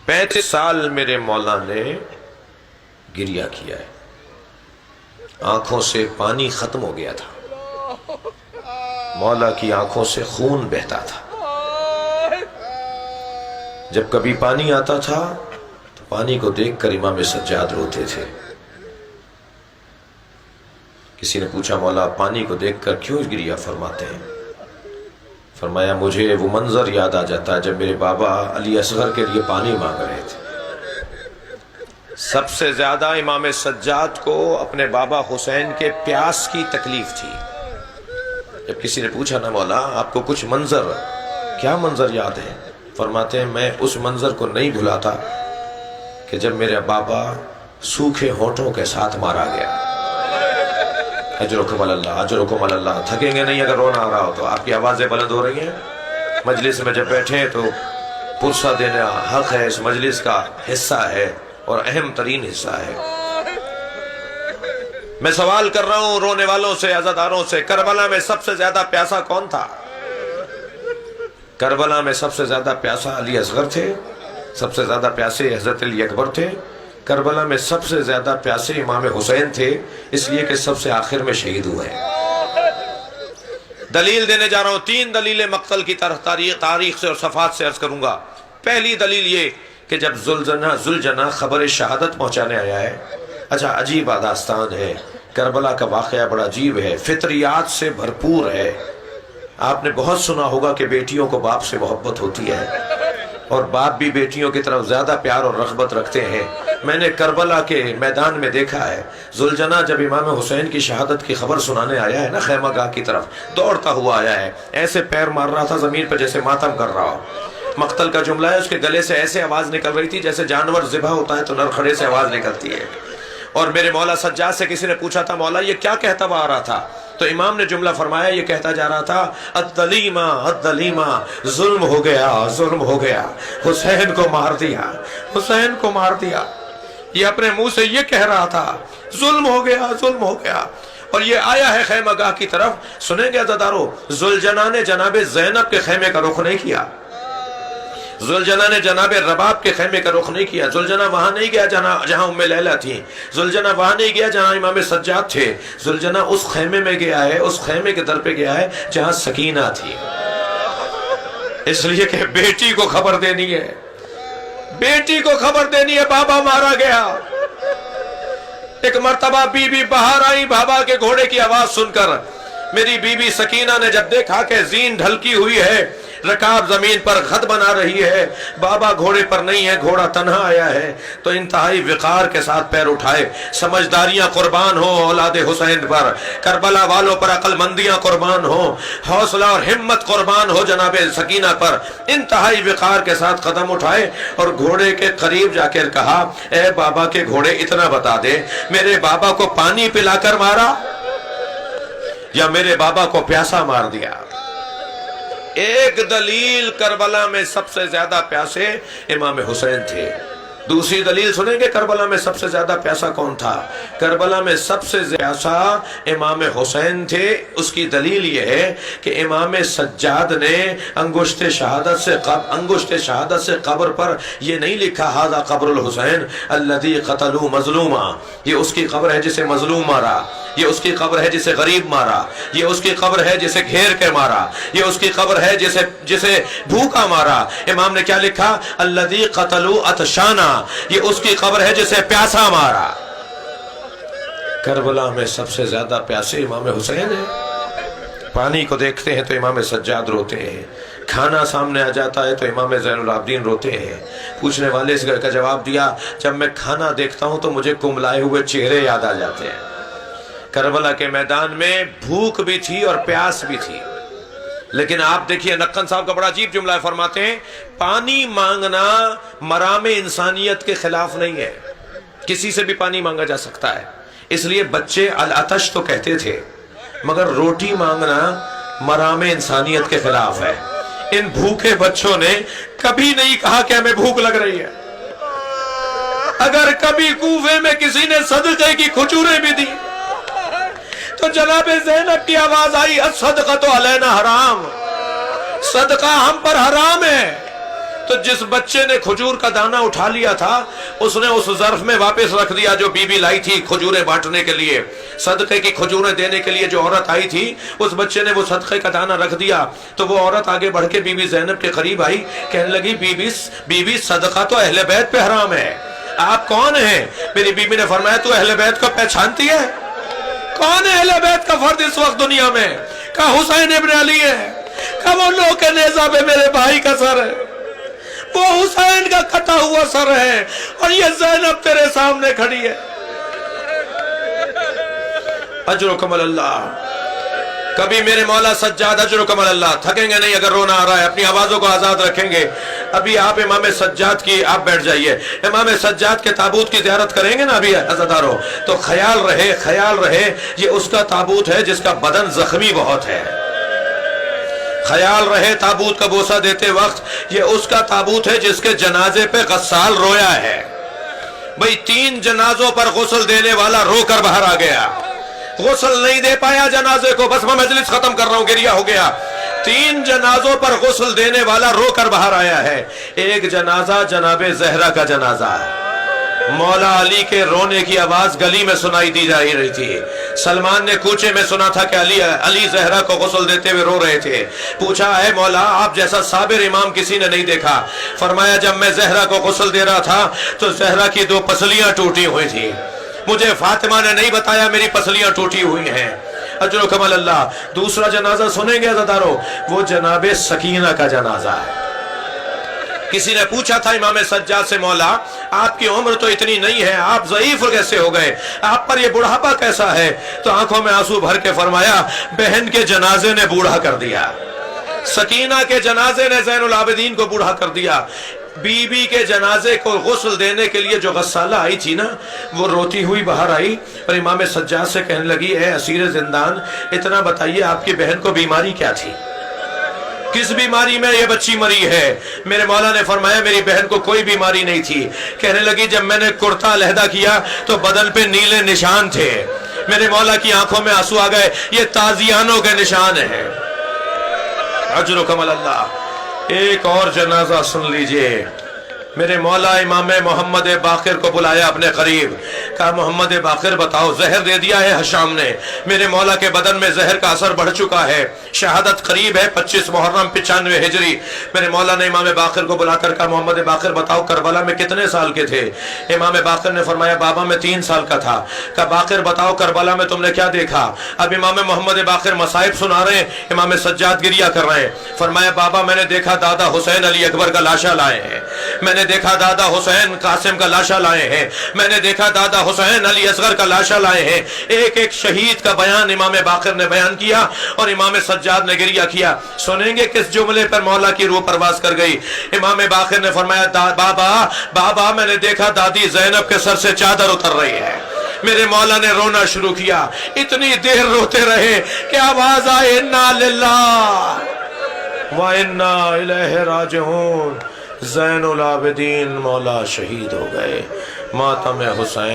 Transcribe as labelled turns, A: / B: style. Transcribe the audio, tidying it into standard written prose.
A: 35 سال میرے مولا نے گریہ کیا ہے، آنکھوں سے پانی ختم ہو گیا تھا، مولا کی آنکھوں سے خون بہتا تھا۔ جب کبھی پانی آتا تھا تو پانی کو دیکھ کر امام سجاد روتے تھے۔ کسی نے پوچھا مولا پانی کو دیکھ کر کیوں گریہ فرماتے ہیں؟ فرمایا مجھے وہ منظر یاد آ جاتا ہے جب میرے بابا علی اصغر کے لیے پانی مانگ رہے تھے۔ سب سے زیادہ امام سجاد کو اپنے بابا حسین کے پیاس کی تکلیف تھی۔ جب کسی نے پوچھا نا مولا آپ کو کچھ منظر، کیا منظر یاد ہے؟ فرماتے ہیں میں اس منظر کو نہیں بھلاتا کہ جب میرے بابا سوکھے ہونٹوں کے ساتھ مارا گیا۔ اجرکم اللہ، اجرکم اللہ۔ تھکیں گے نہیں اگر رونا آ رہا ہو تو؟ آپ کی آوازیں بلند ہو رہی ہیں، مجلس میں جب بیٹھیں تو پرسہ دینا حق ہے، اس مجلس کا حصہ ہے اور اہم ترین حصہ ہے۔ میں سوال کر رہا ہوں رونے والوں سے، عزاداروں سے، کربلا میں سب سے زیادہ پیاسا کون تھا؟ کربلا میں سب سے زیادہ پیاسا علی اصغر تھے، سب سے زیادہ پیاسے حضرت علی اکبر تھے، کربلا میں سب سے زیادہ پیاسے امام حسین تھے، اس لیے کہ سب سے آخر میں شہید ہوئے ہیں۔ دلیل دینے جا رہا ہوں، 3 دلیل مقتل کی تاریخ سے اور صفحات سے عرض کروں گا۔ پہلی دلیل یہ کہ جب ذوالجناح خبر شہادت پہنچانے آیا ہے، اچھا عجیب داستان ہے، کربلا کا واقعہ بڑا عجیب ہے، فطریات سے بھرپور ہے۔ آپ نے بہت سنا ہوگا کہ بیٹیوں کو باپ سے محبت ہوتی ہے اور باپ بھی بیٹیوں کی طرف زیادہ پیار اور رغبت رکھتے ہیں۔ میں نے کربلا کے میدان میں دیکھا ہے، ذوالجناح جب امام حسین کی شہادت کی خبر سنانے آیا ہے نا خیمہ گاہ کی طرف، دوڑتا ہوا آیا ہے، ایسے پیر مار رہا تھا زمین پر جیسے ماتم کر رہا ہو۔ مقتل کا جملہ ہے، اس کے گلے سے ایسے آواز نکل رہی تھی جیسے جانور ذبح ہوتا ہے تو نرخڑے سے آواز نکلتی ہے۔ اور میرے مولا سجاد سے کسی نے پوچھا تھا مولا یہ کیا کہتا ہوا آ رہا تھا؟ تو امام نے جملہ فرمایا، یہ کہتا جا رہا تھا الدلیمہ الدلیمہ، ظلم ہو گیا، ظلم ہو گیا، حسین کو مار دیا، حسین کو مار دیا۔ یہ اپنے منہ سے یہ کہہ رہا تھا ظلم ہو گیا، ظلم ہو گیا۔ اور یہ آیا ہے خیمہ گاہ کی طرف۔ سنیں گے عزادارو، ذوالجناح نے جناب زینب کے خیمے کا رخ نہیں کیا، ذوالجناح نے جناب رباب کے خیمے کا رخ نہیں کیا، ذوالجناح وہاں نہیں گیا جہاں ام لیلہ تھی، ذوالجناح وہاں نہیں گیا جہاں امام سجاد تھے، ذوالجناح اس خیمے میں گیا ہے، اس خیمے کے در پہ گیا ہے جہاں سکینہ تھی، اس لیے کہ بیٹی کو خبر دینی ہے، بیٹی کو خبر دینی ہے بابا مارا گیا۔ ایک مرتبہ بی بی باہر آئی بابا کے گھوڑے کی آواز سن کر، میری بی بی سکینہ نے جب دیکھا کہ زین ڈھلکی ہوئی ہے، رکاب زمین پر خط بنا رہی ہے، بابا گھوڑے پر نہیں ہے، گھوڑا تنہا آیا ہے، تو انتہائی وقار کے ساتھ پیر اٹھائے۔ سمجھداریاں قربان ہو اولاد حسین پر، کربلا والوں پر عقل مندیاں قربان ہو، حوصلہ اور ہمت قربان ہو جناب سکینہ پر۔ انتہائی وقار کے ساتھ قدم اٹھائے اور گھوڑے کے قریب جا کر کہا اے بابا کے گھوڑے اتنا بتا دے، میرے بابا کو پانی پلا کر مارا یا میرے بابا کو پیاسا مار دیا؟ ایک دلیل کربلا میں سب سے زیادہ پیاسے امام حسین تھے۔ دوسری دلیل سنیں گے کربلا میں سب سے زیادہ پیاسا کون تھا؟ کربلا میں سب سے پیاسا امام حسین تھے۔ اس کی دلیل یہ ہے کہ امام سجاد نے انگشت شہادت سے قبر پر یہ نہیں لکھا ھذا قبر الحسین الذی قتلوا مظلوما، یہ اس کی قبر ہے جسے مظلوم مارا، یہ اس کی قبر ہے جسے غریب مارا، یہ اس کی قبر ہے جسے گھیر کے مارا، یہ اس کی قبر ہے جسے بھوکا مارا۔ امام نے کیا لکھا؟ الذی قتلوا عطشانا، یہ اس کی قبر ہے جسے پیاسا مارا۔ کربلا میں سب سے زیادہ پیاسے امام حسین ہیں۔ پانی کو دیکھتے ہیں تو امام سجاد روتے ہیں، کھانا سامنے آ جاتا ہے تو امام زین العابدین روتے ہیں۔ پوچھنے والے اس کا جواب دیا جب میں کھانا دیکھتا ہوں تو مجھے کملائے ہوئے چہرے یاد آ جاتے ہیں۔ کربلا کے میدان میں بھوک بھی تھی اور پیاس بھی تھی، لیکن آپ دیکھیے نقن صاحب کا بڑا عجیب جملہ فرماتے ہیں پانی مانگنا مرام انسانیت کے خلاف نہیں ہے، کسی سے بھی پانی مانگا جا سکتا ہے، اس لیے بچے العطش تو کہتے تھے، مگر روٹی مانگنا مرام انسانیت کے خلاف ہے۔ ان بھوکے بچوں نے کبھی نہیں کہا کہ ہمیں بھوک لگ رہی ہے۔ اگر کبھی کوفے میں کسی نے صدقے کی کھجوریں بھی دی تو جناب زینب کی آواز آئی الصدقۃ علینا حرام، صدقہ ہم پر حرام ہے۔ تو جس بچے نے کھجور کا دانہ اٹھا لیا تھا اس نے اس ظرف میں واپس رکھ دیا جو بی بی لائی تھی کھجوریں بانٹنے کے لیے، صدقے کی کھجوریں دینے کے لیے جو عورت آئی تھی، اس بچے نے وہ صدقے کا دانہ رکھ دیا۔ تو وہ عورت آگے بڑھ کے بی بی زینب کے قریب آئی، کہنے لگی بی بی صدقہ تو اہل بیت پہ حرام ہے، آپ کون ہیں؟ میری بی بی نے فرمایا تو اہل بیت کو پہچانتی ہے؟ کون ہے اہل بیت کا فرد اس وقت دنیا میں؟ کہا حسین ابن علی ہے۔ کہا وہ لو کے نیزہ پہ میرے بھائی کا سر ہے، وہ حسین کا کٹا ہوا سر ہے، اور یہ زینب تیرے سامنے کھڑی ہے۔ اجرکم اللہ۔ کبھی میرے مولا سجاد اجرکم اللہ، تھکیں گے نہیں اگر رونا آ رہا ہے، اپنی آوازوں کو آزاد رکھیں گے۔ ابھی آپ امام سجاد کی، آپ بیٹھ جائیے، امام سجاد کے تابوت کی زیارت کریں گے نا ابھی عزادارو، تو خیال رہے یہ اس کا تابوت ہے جس کا بدن زخمی بہت ہے۔ خیال رہے تابوت کا بوسہ دیتے وقت یہ اس کا تابوت ہے جس کے جنازے پہ غسال رویا ہے۔ بھئی 3 جنازوں پر غسل دینے والا رو کر باہر آ گیا، غسل نہیں دے پایا جنازے کو، بس میں مجلس ختم کر رہا ہوں، گریہ ہو گیا۔ 3 جنازوں پر غسل دینے والا رو کر باہر آیا ہے۔ ایک جنازہ جناب زہرا کا جنازہ ہے، مولا علی کے رونے کی آواز گلی میں سنائی دی جا رہی تھی۔ سلمان نے کوچے میں سنا تھا کہ علی زہرا کو غسل دیتے ہوئے رو رہے تھے۔ پوچھا اے مولا آپ جیسا صابر امام کسی نے نہیں دیکھا۔ فرمایا جب میں زہرا کو غسل دے رہا تھا تو زہرا کی 2 پسلیاں ٹوٹی ہوئی تھی، مجھے فاطمہ نے نہیں بتایا میری پسلیاں ٹوٹی ہوئی ہیں۔ اجرکم اللہ۔ دوسرا جنازہ سنیں گے عزادارو، وہ جناب سکینہ کا جنازہ ہے۔ کسی نے پوچھا تھا امام سجاد سے مولا آپ کی عمر تو اتنی نہیں ہے، آپ ضعیف کیسے ہو گئے، آپ پر یہ بڑھاپا کیسا ہے؟ تو آنکھوں میں آنسو بھر کے فرمایا بہن کے جنازے نے بوڑھا کر دیا، سکینہ کے جنازے نے زین العابدین کو بوڑھا کر دیا۔ بی بی کے جنازے کو غسل دینے کے لیے جو غسالہ آئی تھی نا، وہ روتی ہوئی باہر آئی اور امام سجاد سے کہنے لگی اے اسیر زندان اتنا بتائیے آپ کی بہن کو بیماری کیا تھی، کس بیماری میں یہ بچی مری ہے؟ میرے مولا نے فرمایا میری بہن کو کوئی بیماری نہیں تھی۔ کہنے لگی جب میں نے کرتا علیحدہ کیا تو بدن پہ نیلے نشان تھے۔ میرے مولا کی آنکھوں میں آنسو آ گئے، یہ تازیانوں کے نشان ہیں۔ اجرکم اللہ۔ ایک اور جنازہ سن لیجئے۔ میرے مولا امام محمد باقر کو بلایا اپنے قریب، کہا محمد باقر بتاؤ زہر دے دیا ہے حشام نے، میرے مولا کے بدن میں زہر کا اثر بڑھ چکا ہے، شہادت قریب ہے 25 محرم 95 ہجری۔ میرے مولا نے امام باقر کو بلا کر کہا محمد باقر بتاؤ کربلا میں کتنے سال کے تھے؟ امام باقر نے فرمایا بابا میں 3 سال کا تھا۔ کہا باقر بتاؤ کربلا میں تم نے کیا دیکھا؟ اب امام محمد باقر مصائب سنا رہے ہیں، امام سجاد گریہ کر رہے ہیں۔ فرمایا بابا میں نے دیکھا دادا حسین علی اکبر کا لاشا لائے ہیں، میں نے دیکھا دادا حسین قاسم کا لاشا لائے ہیں، میں نے دیکھا دادا حسین علی اصغر کا لاشا لائے ہیں۔ ایک ایک شہید کا بیان امام باقر نے بیان کیا اور امام سجاد نے گریہ کیا۔ سنیں گے کس جملے پر مولا کی روح پرواز کر گئی؟ امام باقر نے فرمایا بابا میں نے دیکھا دادی زینب کے سر سے چادر اتر رہی ہے۔ میرے مولا نے رونا شروع کیا، اتنی دیر روتے رہے کہ آواز آئے انا للہ وَإِنَّا إِلَيْهِ رَاجِعُونَ۔ زین العابدین مولا شہید ہو گئے، ماتم حسین